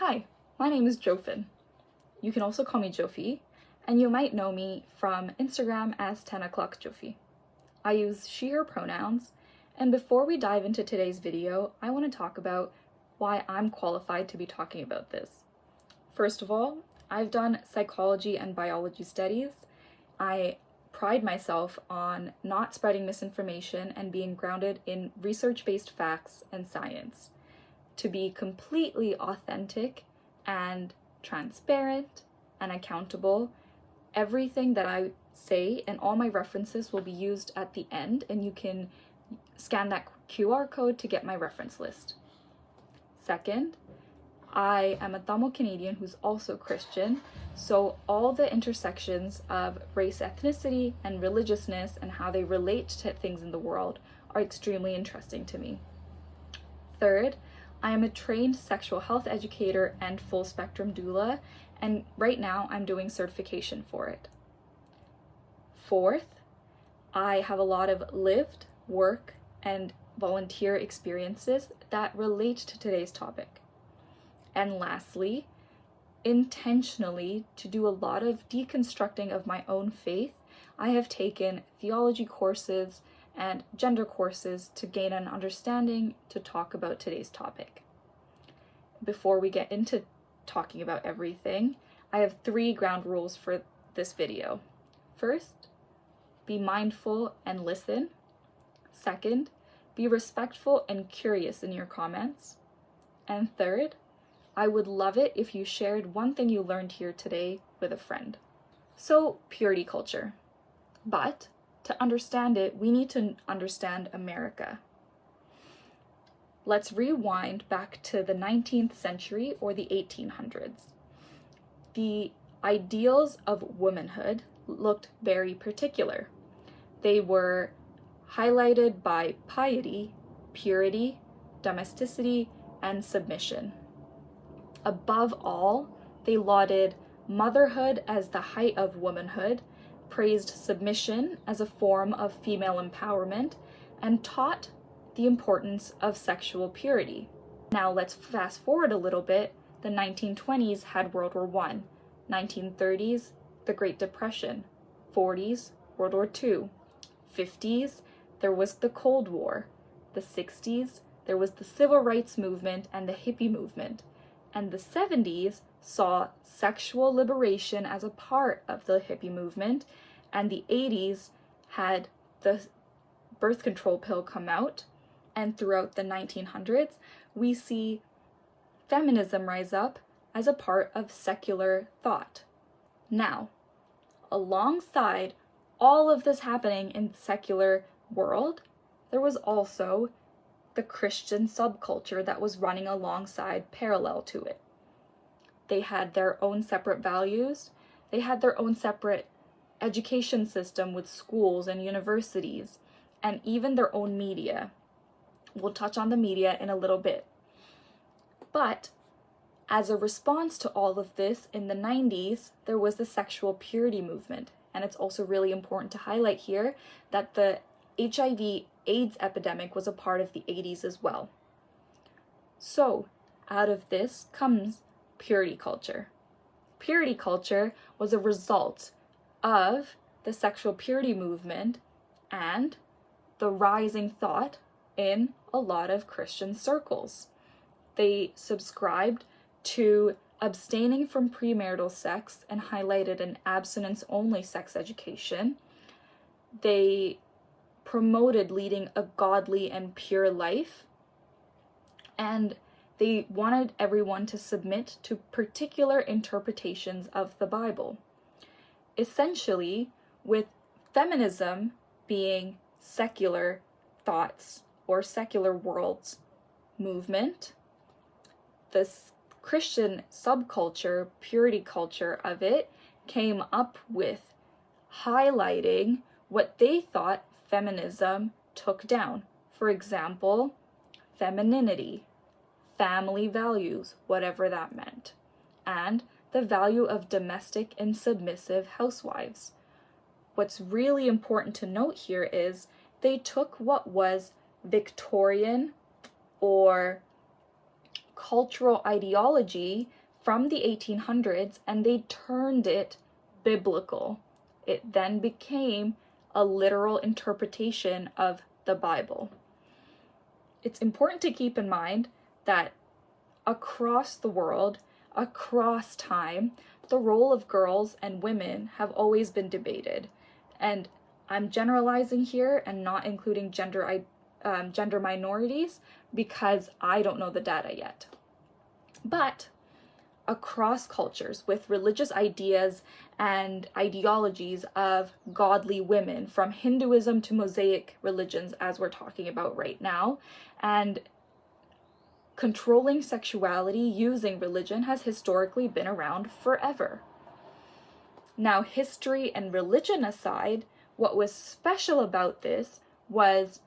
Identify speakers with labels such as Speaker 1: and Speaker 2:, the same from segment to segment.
Speaker 1: Hi, my name is Jofin. You can also call me Jofi, and you might know me from Instagram as 10 o'clock Jofi. I use she, her pronouns, and before we dive into today's video, I want to talk about why I'm qualified to be talking about this. First of all, I've done psychology and biology studies. I pride myself on not spreading misinformation and being grounded in research-based facts and science, to be completely authentic and transparent and accountable. Everything that I say and all my references will be used at the end, and you can scan that QR code to get my reference list. Second, I am a Tamil Canadian who's also Christian, so all the intersections of race, ethnicity, and religiousness and how they relate to things in the world are extremely interesting to me. Third, I am a trained sexual health educator and full spectrum doula, and right now I'm doing certification for it. Fourth, I have a lot of lived, work, and volunteer experiences that relate to today's topic. And lastly, intentionally, to do a lot of deconstructing of my own faith, I have taken theology courses and gender courses to gain an understanding to talk about today's topic. Before we get into talking about everything, I have 3 ground rules for this video. First, be mindful and listen. Second, be respectful and curious in your comments. And third, I would love it if you shared one thing you learned here today with a friend. So, purity culture. But to understand it, we need to understand America. Let's rewind back to the 19th century or the 1800s. The ideals of womanhood looked very particular. They were highlighted by piety, purity, domesticity, and submission. Above all, they lauded motherhood as the height of womanhood, praised submission as a form of female empowerment, and taught the importance of sexual purity. Now let's fast forward a little bit. The 1920s had World War I, 1930s, the Great Depression, 40s, World War II, 50s, there was the Cold War, the 60s, there was the Civil Rights Movement and the hippie movement, and the 70s saw sexual liberation as a part of the hippie movement, and the 80s had the birth control pill come out, and throughout the 1900s, we see feminism rise up as a part of secular thought. Now, alongside all of this happening in the secular world, there was also the Christian subculture that was running alongside parallel to it. They had their own separate values. They had their own separate education system with schools and universities, and even their own media. We'll touch on the media in a little bit. But as a response to all of this, in the 90s, there was the sexual purity movement. And it's also really important to highlight here that the HIV/AIDS epidemic was a part of the 80s as well. So, out of this comes purity culture. Purity culture was a result of the sexual purity movement and the rising thought in a lot of Christian circles. They subscribed to abstaining from premarital sex and highlighted an abstinence-only sex education. They promoted leading a godly and pure life, and they wanted everyone to submit to particular interpretations of the Bible. Essentially, with feminism being secular thoughts or secular worlds movement, this Christian subculture, purity culture of it, came up with highlighting what they thought feminism took down. For example, femininity, family values, whatever that meant, and the value of domestic and submissive housewives. What's really important to note here is they took what was Victorian or cultural ideology from the 1800s and they turned it biblical. It then became a literal interpretation of the Bible. It's important to keep in mind that across the world, across time, the role of girls and women have always been debated. And I'm generalizing here and not including gender minorities because I don't know the data yet. But across cultures with religious ideas and ideologies of godly women, from Hinduism to Mosaic religions, as we're talking about right now, and controlling sexuality using religion has historically been around forever. Now, history and religion aside, what was special about this was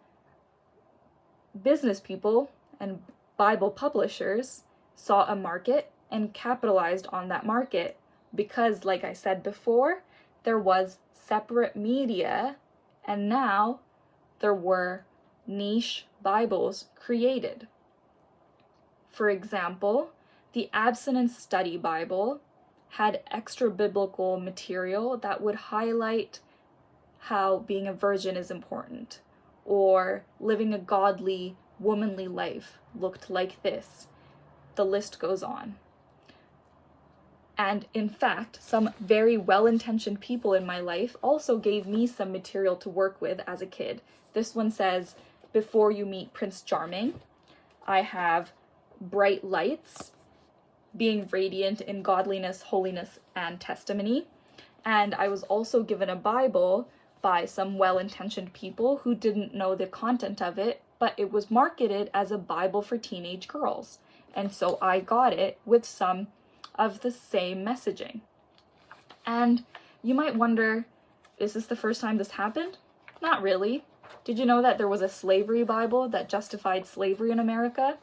Speaker 1: business people and Bible publishers saw a market and capitalized on that market because, like I said before, there was separate media and now there were niche Bibles created. For example, the Abstinence Study Bible had extra biblical material that would highlight how being a virgin is important, or living a godly, womanly life looked like this. The list goes on. And in fact, some very well-intentioned people in my life also gave me some material to work with as a kid. This one says, "Before you meet Prince Charming." I have "Bright Lights," being radiant in godliness, holiness, and testimony. And I was also given a Bible by some well-intentioned people who didn't know the content of it, but it was marketed as a Bible for teenage girls. And so I got it with some of the same messaging. And you might wonder, is this the first time this happened? Not really. Did you know that there was a slavery Bible that justified slavery in America?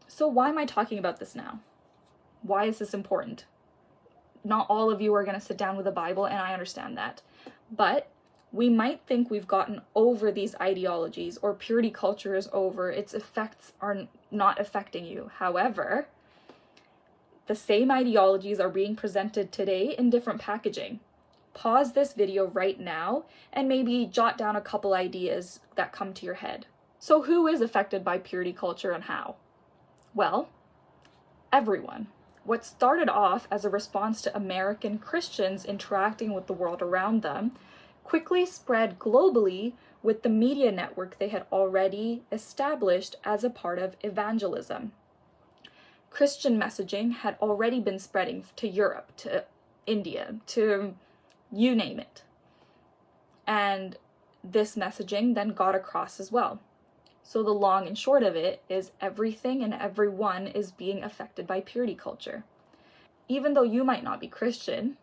Speaker 1: So why am I talking about this now? Why is this important? Not all of you are going to sit down with a Bible, and I understand that. But we might think we've gotten over these ideologies, or purity culture is over, its effects are not affecting you. However, the same ideologies are being presented today in different packaging. Pause this video right now and maybe jot down a couple ideas that come to your head. So who is affected by purity culture and how? Well, everyone. What started off as a response to American Christians interacting with the world around them quickly spread globally with the media network they had already established as a part of evangelism. Christian messaging had already been spreading to Europe, to India, to you name it. And this messaging then got across as well. So the long and short of it is everything and everyone is being affected by purity culture. Even though you might not be Christian,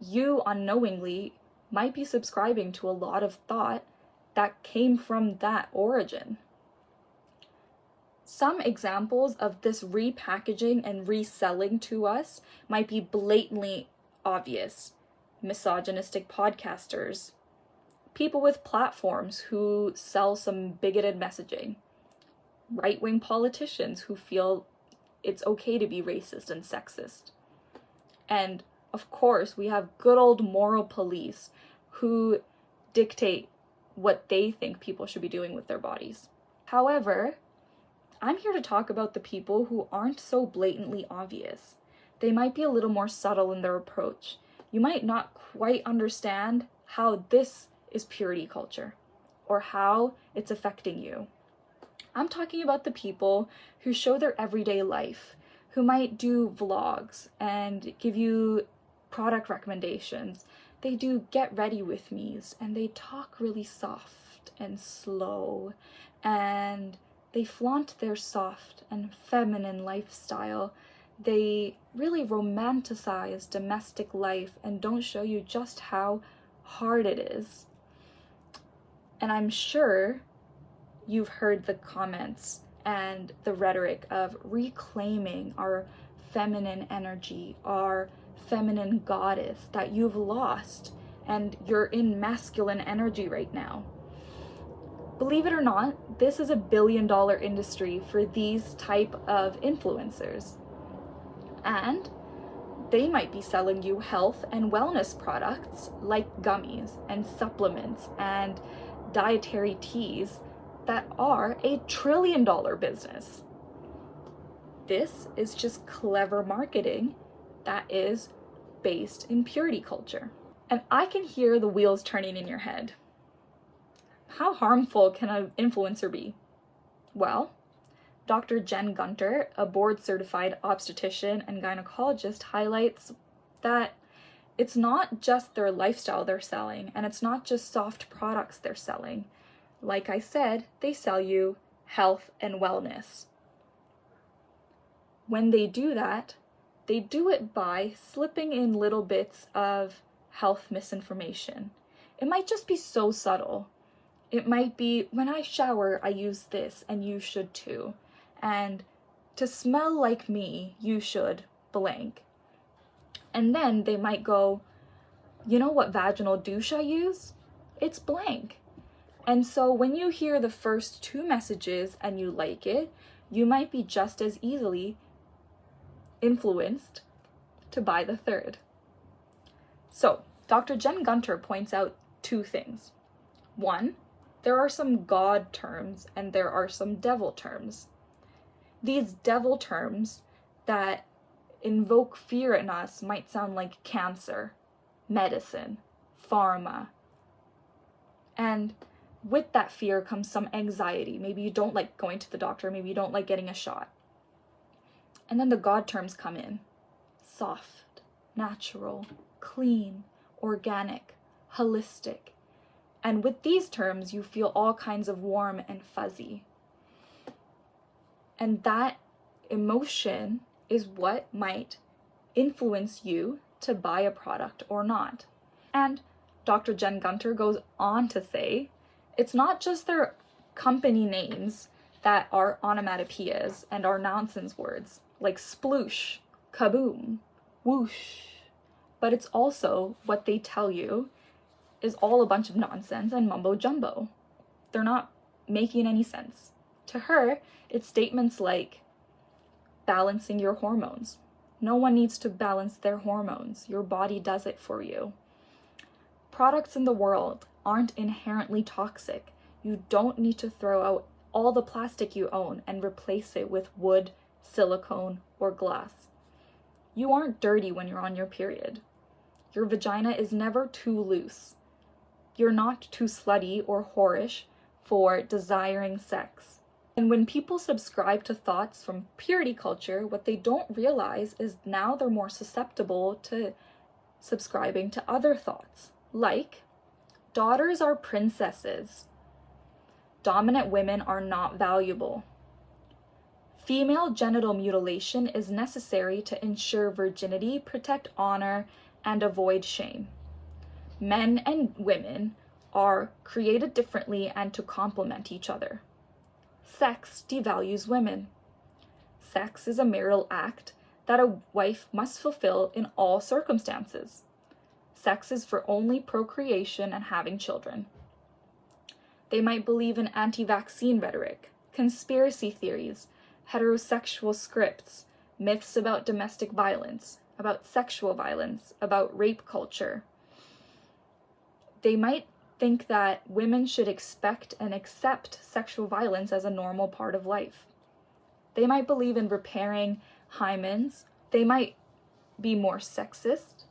Speaker 1: you unknowingly might be subscribing to a lot of thought that came from that origin. Some examples of this repackaging and reselling to us might be blatantly obvious. Misogynistic podcasters, people with platforms who sell some bigoted messaging, right-wing politicians who feel it's okay to be racist and sexist. And of course, we have good old moral police who dictate what they think people should be doing with their bodies. However, I'm here to talk about the people who aren't so blatantly obvious. They might be a little more subtle in their approach. You might not quite understand how this is purity culture or how it's affecting you. I'm talking about the people who show their everyday life, who might do vlogs and give you product recommendations. They do get ready with me's and they talk really soft and slow and they flaunt their soft and feminine lifestyle. They really romanticize domestic life and don't show you just how hard it is. And I'm sure you've heard the comments and the rhetoric of reclaiming our feminine energy, our feminine goddess that you've lost, and you're in masculine energy right now. Believe it or not, this is a billion-dollar industry for these type of influencers. And they might be selling you health and wellness products like gummies and supplements and dietary teas that are a trillion-dollar business. This is just clever marketing that is based in purity culture. And I can hear the wheels turning in your head. How harmful can an influencer be? Well, Dr. Jen Gunter, a board-certified obstetrician and gynecologist, highlights that it's not just their lifestyle they're selling, and it's not just soft products they're selling. Like I said, they sell you health and wellness. When they do that, they do it by slipping in little bits of health misinformation. It might just be so subtle. It might be, when I shower, I use this, and you should too. And to smell like me, you should blank. And then they might go, you know what vaginal douche I use? It's blank. And so when you hear the first two messages and you like it, you might be just as easily influenced to buy the third. So Dr. Jen Gunter points out two things. One, there are some God terms and there are some devil terms. These devil terms that invoke fear in us might sound like cancer, medicine, pharma. And with that fear comes some anxiety. Maybe you don't like going to the doctor, maybe you don't like getting a shot. And then the God terms come in. Soft, natural, clean, organic, holistic. And with these terms, you feel all kinds of warm and fuzzy. And that emotion is what might influence you to buy a product or not. And Dr. Jen Gunter goes on to say, it's not just their company names that are onomatopoeias and are nonsense words, like sploosh, kaboom, woosh, but it's also what they tell you is all a bunch of nonsense and mumbo jumbo. They're not making any sense. To her, it's statements like balancing your hormones. No one needs to balance their hormones. Your body does it for you. Products in the world aren't inherently toxic. You don't need to throw out all the plastic you own and replace it with wood, silicone, or glass. You aren't dirty when you're on your period. Your vagina is never too loose. You're not too slutty or whorish for desiring sex. And when people subscribe to thoughts from purity culture, what they don't realize is now they're more susceptible to subscribing to other thoughts, like daughters are princesses, dominant women are not valuable, female genital mutilation is necessary to ensure virginity, protect honor, and avoid shame. Men and women are created differently and to complement each other. Sex devalues women. Sex is a marital act that a wife must fulfill in all circumstances. Sex is for only procreation and having children. They might believe in anti-vaccine rhetoric, conspiracy theories, heterosexual scripts, myths about domestic violence, about sexual violence, about rape culture. They might think that women should expect and accept sexual violence as a normal part of life. They might believe in repairing hymens. They might be more sexist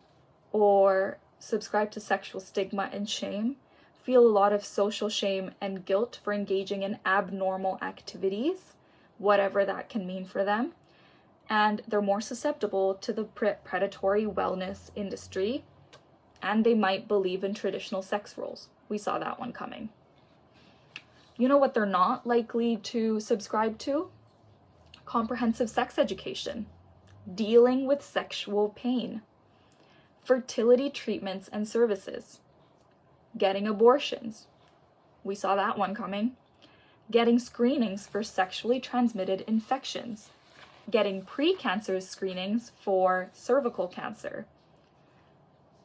Speaker 1: or subscribe to sexual stigma and shame, feel a lot of social shame and guilt for engaging in abnormal activities, whatever that can mean for them. And they're more susceptible to the predatory wellness industry, and they might believe in traditional sex roles. We saw that one coming. You know what they're not likely to subscribe to? Comprehensive sex education, dealing with sexual pain, fertility treatments and services, getting abortions. We saw that one coming. Getting screenings for sexually transmitted infections, getting pre-cancer screenings for cervical cancer.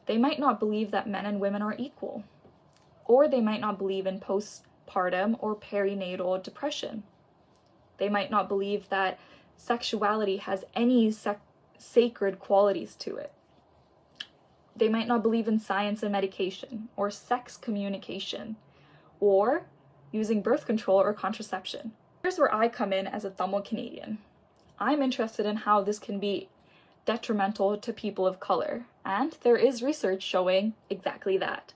Speaker 1: They might not believe that men and women are equal, or they might not believe in postpartum or perinatal depression. They might not believe that sexuality has any sacred qualities to it. They might not believe in science and medication, or sex communication, or using birth control or contraception. Here's where I come in as a Tamil Canadian. I'm interested in how this can be detrimental to people of color, and there is research showing exactly that.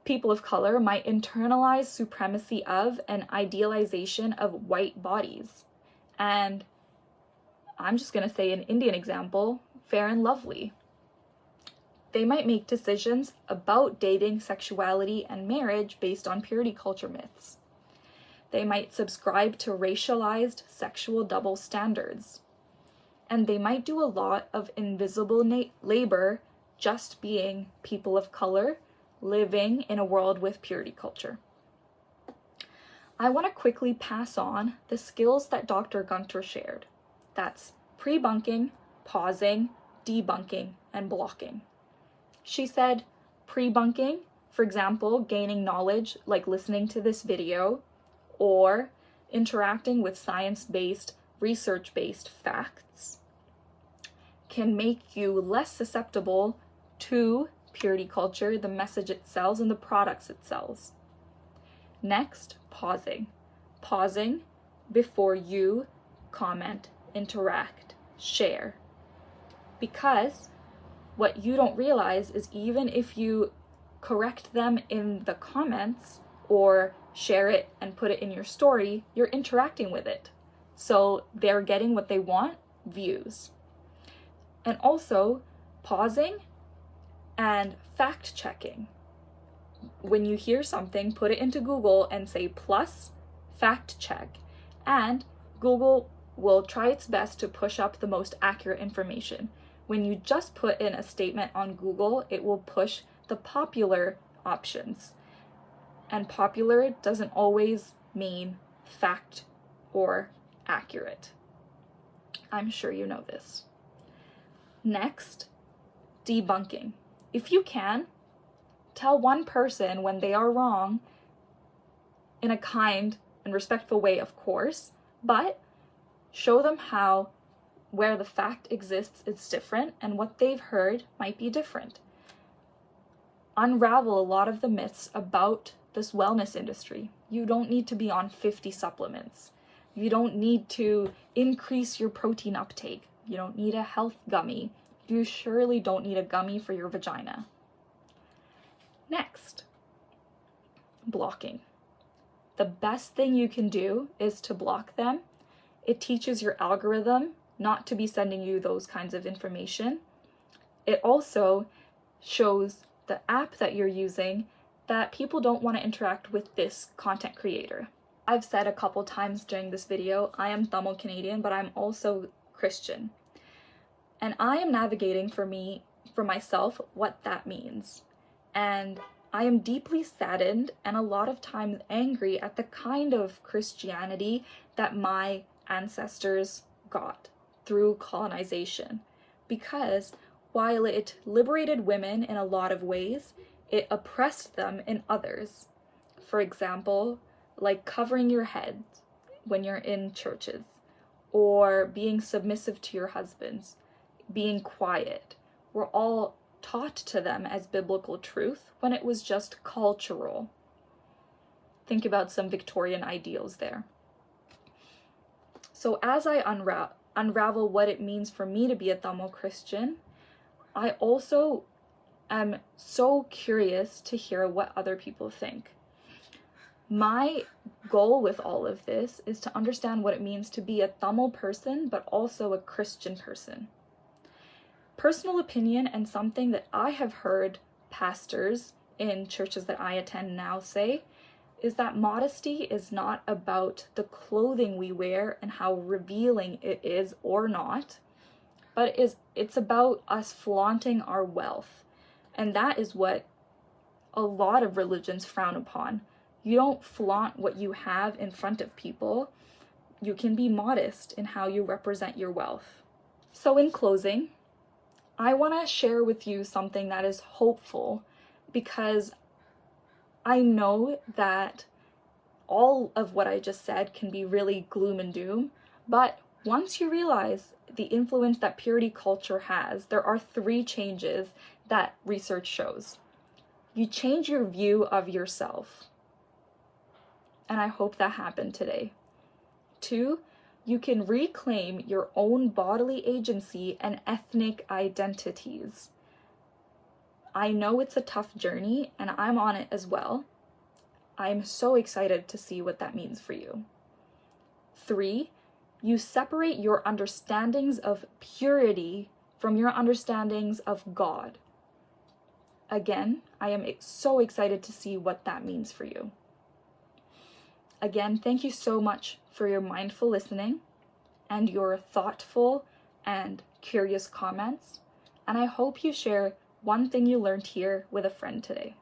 Speaker 1: People of color might internalize supremacy of and idealization of white bodies. And I'm just going to say an Indian example, Fair and Lovely. They might make decisions about dating, sexuality, and marriage based on purity culture myths. They might subscribe to racialized sexual double standards. And they might do a lot of invisible labor just being people of color living in a world with purity culture. I want to quickly pass on the skills that Dr. Gunter shared. That's pre-bunking, pausing, debunking, and blocking. She said pre-bunking, for example, gaining knowledge like listening to this video or interacting with science-based, research-based facts, can make you less susceptible to purity culture, the message it sells, and the products it sells. Next, pausing. Pausing before you comment, interact, share. Because what you don't realize is even if you correct them in the comments or share it and put it in your story, you're interacting with it. So they're getting what they want, views. And also pausing and fact checking. When you hear something, put it into Google and say plus fact check. And Google will try its best to push up the most accurate information. When you just put in a statement on Google, it will push the popular options. And popular doesn't always mean fact or accurate. I'm sure you know this. Next, debunking. If you can, tell one person when they are wrong in a kind and respectful way, of course, but show them how where the fact exists it's different and what they've heard might be different. Unravel a lot of the myths about this wellness industry. You don't need to be on 50 supplements. You don't need to increase your protein uptake. You don't need a health gummy. You surely don't need a gummy for your vagina. Next, blocking. The best thing you can do is to block them. It teaches your algorithm not to be sending you those kinds of information. It also shows the app that you're using that people don't want to interact with this content creator. I've said a couple times during this video, I am Tamil Canadian, but I'm also Christian. And I am navigating for myself, what that means. And I am deeply saddened and a lot of times angry at the kind of Christianity that my ancestors got through colonization. Because while it liberated women in a lot of ways, it oppressed them in others. For example, like covering your head when you're in churches, or being submissive to your husbands, being quiet, were all taught to them as biblical truth when it was just cultural. Think about some Victorian ideals there. So as I unravel what it means for me to be a Tamil Christian, I also am so curious to hear what other people think. My goal with all of this is to understand what it means to be a Tamil person, but also a Christian person. Personal opinion, and something that I have heard pastors in churches that I attend now say, is that modesty is not about the clothing we wear and how revealing it is or not, but it's about us flaunting our wealth. And that is what a lot of religions frown upon. You don't flaunt what you have in front of people. You can be modest in how you represent your wealth. So in closing, I want to share with you something that is hopeful, because I know that all of what I just said can be really gloom and doom, but once you realize the influence that purity culture has, there are 3 changes that research shows. You change your view of yourself, and I hope that happened today. 2, you can reclaim your own bodily agency and ethnic identities. I know it's a tough journey, and I'm on it as well. I'm so excited to see what that means for you. 3, you separate your understandings of purity from your understandings of God. Again, I am so excited to see what that means for you. Again, thank you so much for your mindful listening and your thoughtful and curious comments, and I hope you share one thing you learned here with a friend today.